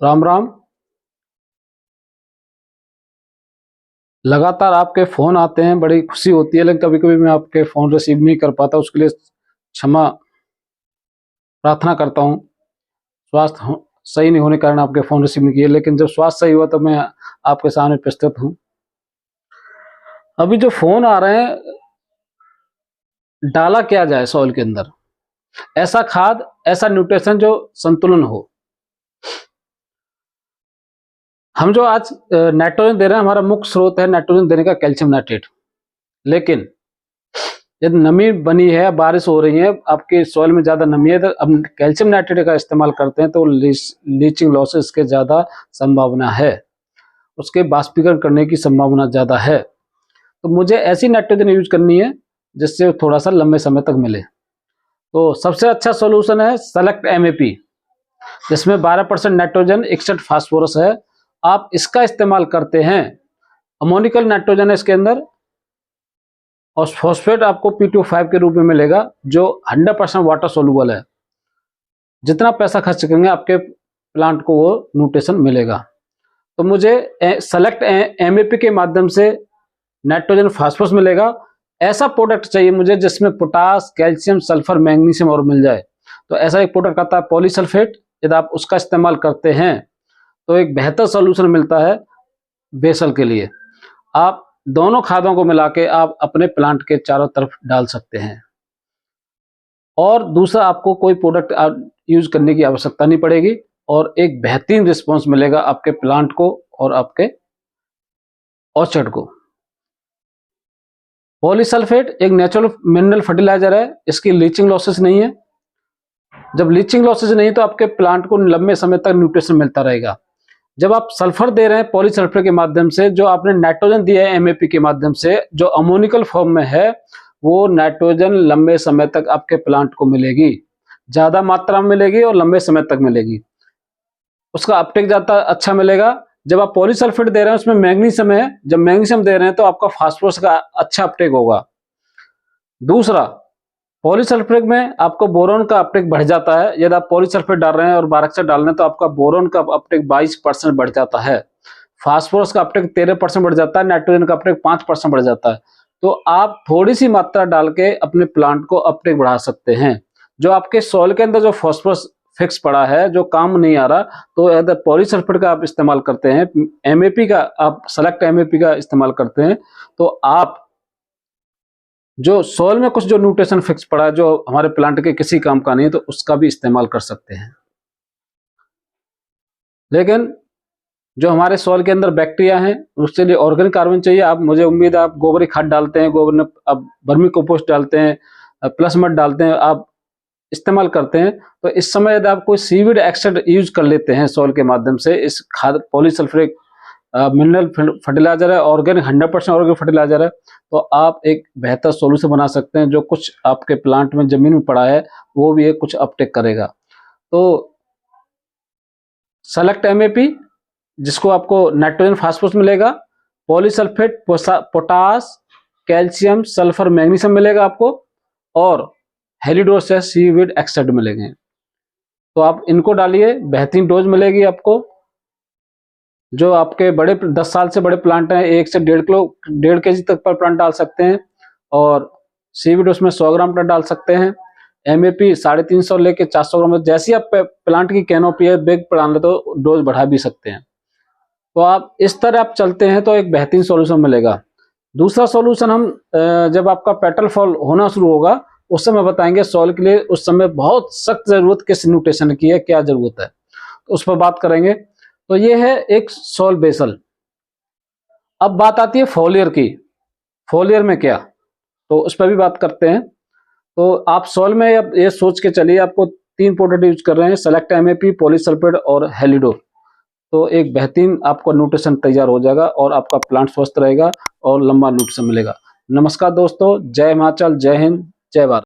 राम राम। लगातार आपके फ़ोन आते हैं, बड़ी खुशी होती है, लेकिन कभी-कभी मैं आपके फ़ोन रिसीव नहीं कर पाता, उसके लिए क्षमा प्रार्थना करता हूँ। स्वास्थ्य सही नहीं होने के कारण आपके फ़ोन रिसीव नहीं किए, लेकिन जब स्वास्थ्य सही हुआ तो मैं आपके सामने प्रस्तुत हूँ। अभी जो फ़ोन आ रहे हैं, डाला क्या जाए सॉइल के अंदर? ऐसा खाद, ऐसा न्यूट्रिशन जो संतुलन हो। हम जो आज नाइट्रोजन दे रहे हैं, हमारा मुख्य स्रोत है नाइट्रोजन देने का कैल्शियम नाइट्रेट। लेकिन यदि नमी बनी है, बारिश हो रही है, आपके सॉइल में ज़्यादा नमी है, तो अब कैल्शियम नाइट्रेट का इस्तेमाल करते हैं तो लीचिंग लॉसेस के ज़्यादा संभावना है, उसके बाष्पीकरण करने की संभावना ज़्यादा है। तो मुझे ऐसी नाइट्रोजन यूज करनी है जिससे थोड़ा सा लंबे समय तक मिले। तो सबसे अच्छा सोल्यूशन है सेलेक्ट MAP, जिसमें 12% नाइट्रोजन 61 फास्फोरस है। आप इसका इस्तेमाल करते हैं, अमोनिकल नाइट्रोजन है इसके अंदर, और फॉस्फेट आपको P2O5 के रूप में मिलेगा जो 100% वाटर सोल्यूबल है। जितना पैसा खर्च करेंगे आपके प्लांट को वो न्यूट्रिशन मिलेगा। तो मुझे सेलेक्ट MAP के माध्यम से नाइट्रोजन फास्फोरस मिलेगा। ऐसा प्रोडक्ट चाहिए मुझे जिसमें पोटास, कैल्शियम, सल्फर, मैग्नीशियम और मिल जाए। तो ऐसा एक प्रोडक्ट आता है पॉलीसल्फेट। यदि आप उसका इस्तेमाल करते हैं तो एक बेहतर सोल्यूशन मिलता है बेसल के लिए। आप दोनों खादों को मिला के आप अपने प्लांट के चारों तरफ डाल सकते हैं, और दूसरा आपको कोई प्रोडक्ट यूज करने की आवश्यकता नहीं पड़ेगी, और एक बेहतरीन रिस्पॉन्स मिलेगा आपके प्लांट को और आपके ऑर्चर्ड को। पॉलीसल्फेट एक नेचुरल मिनरल फर्टिलाइजर है, इसकी लीचिंग लॉसेस नहीं है। जब लीचिंग लॉसेस नहीं तो आपके प्लांट को लंबे समय तक न्यूट्रिशन मिलता रहेगा। जब आप सल्फर दे रहे हैं पॉलीसल्फेट के माध्यम से, जो आपने नाइट्रोजन दिया है MAP के माध्यम से, जो अमोनिकल फॉर्म में है, वो नाइट्रोजन लंबे समय तक आपके प्लांट को मिलेगी, ज्यादा मात्रा में मिलेगी और लंबे समय तक मिलेगी। उसका अपटेक ज्यादा अच्छा मिलेगा। जब आप पॉलीसल्फेट दे रहे हैं उसमें मैग्नीशियम है, जब मैग्नीशियम दे रहे हैं तो आपका फास्फोरस का अच्छा अपटेक होगा। दूसरा, पॉलीसल्फेट में आपको बोरोन का अपटेक बढ़ जाता है। यदि आप पॉलीसल्फेट डाल रहे हैं और बारक्साइड डाल रहे हैं तो आपका बोरोन का अपटेक 22% बढ़ जाता है, फास्फोरस का अपटेक 13% बढ़ जाता है, नाइट्रोजन का अपटेक 5% बढ़ जाता है। तो आप थोड़ी सी मात्रा डाल के अपने प्लांट को अपटेक बढ़ा सकते हैं। जो आपके सॉइल के अंदर जो फास्फोरस फिक्स पड़ा है, जो काम नहीं आ रहा, तो यदि पॉलीसल्फेट का आप इस्तेमाल करते हैं, MAP का आप सेलेक्ट MAP का इस्तेमाल करते हैं, तो आप जो सॉइल में कुछ जो न्यूट्रिशन फिक्स पड़ा है, जो हमारे प्लांट के किसी काम का नहीं है, तो उसका भी इस्तेमाल कर सकते हैं। लेकिन जो हमारे सॉइल के अंदर बैक्टीरिया हैं, उसके लिए ऑर्गेनिक कार्बन चाहिए। आप, मुझे उम्मीद है आप गोबरी खाद डालते हैं, गोबर आप वर्मी कंपोस्ट डालते हैं, प्लस मड डालते हैं, आप इस्तेमाल करते हैं। तो इस समय यदि आप कोई सीवीड एक्सट्रैक्ट यूज कर लेते हैं सॉइल के माध्यम से, इस खाद पॉलीसल्फेट मिनरल फर्टिलाइजर है, ऑर्गेनिक 100% ऑर्गेनिक फर्टिलाइजर है, तो आप एक बेहतर सोल्यूशन बना सकते हैं। जो कुछ आपके प्लांट में जमीन में पड़ा है वो भी एक कुछ अपटेक करेगा। तो सेलेक्ट MAP, जिसको आपको नाइट्रोजन फास्फोरस मिलेगा, polysulphate, potash, calcium, sulphur, magnesium मिलेगा आपको, और हेलिडोर से सीवीड एक्सट्रैक्ट मिलेंगे। तो आप इनको डालिए, बेहतरीन डोज मिलेगी आपको। जो आपके बड़े 10 साल से बड़े प्लांट हैं, 1 से 1.5 kg तक पर प्लांट डाल सकते हैं, और सीवीड उसमें 100 ग्राम तक डाल सकते हैं। MAP 350 लेके 400 ग्राम, जैसी आप प्लांट की कैनोपी है, बिग प्लांट है तो डोज बढ़ा भी सकते हैं। तो आप इस तरह आप चलते हैं तो एक बेहतरीन सॉल्यूशन मिलेगा। दूसरा सॉल्यूशन हम जब आपका पेटल फॉल होना शुरू होगा उस समय बताएंगे सॉइल के लिए उस समय बहुत सख्त जरूरत किस न्यूट्रिशन की है, क्या जरूरत है, तो उस पर बात करेंगे। तो ये है एक सॉइल बेसल। अब बात आती है फोलियर की। फोलियर में क्या, तो उस पर भी बात करते हैं। तो आप सॉइल में अब ये सोच के चलिए, आपको 3 प्रोडक्ट यूज कर रहे हैं, सेलेक्ट MAP, पॉलीसल्फेट और हेलिडोर। तो एक बेहतरीन आपको न्यूट्रिशन तैयार हो जाएगा और आपका प्लांट स्वस्थ रहेगा और लंबा न्यूट्रिशन मिलेगा। नमस्कार दोस्तों, जय हिमाचल, जय हिंद, जय भारत।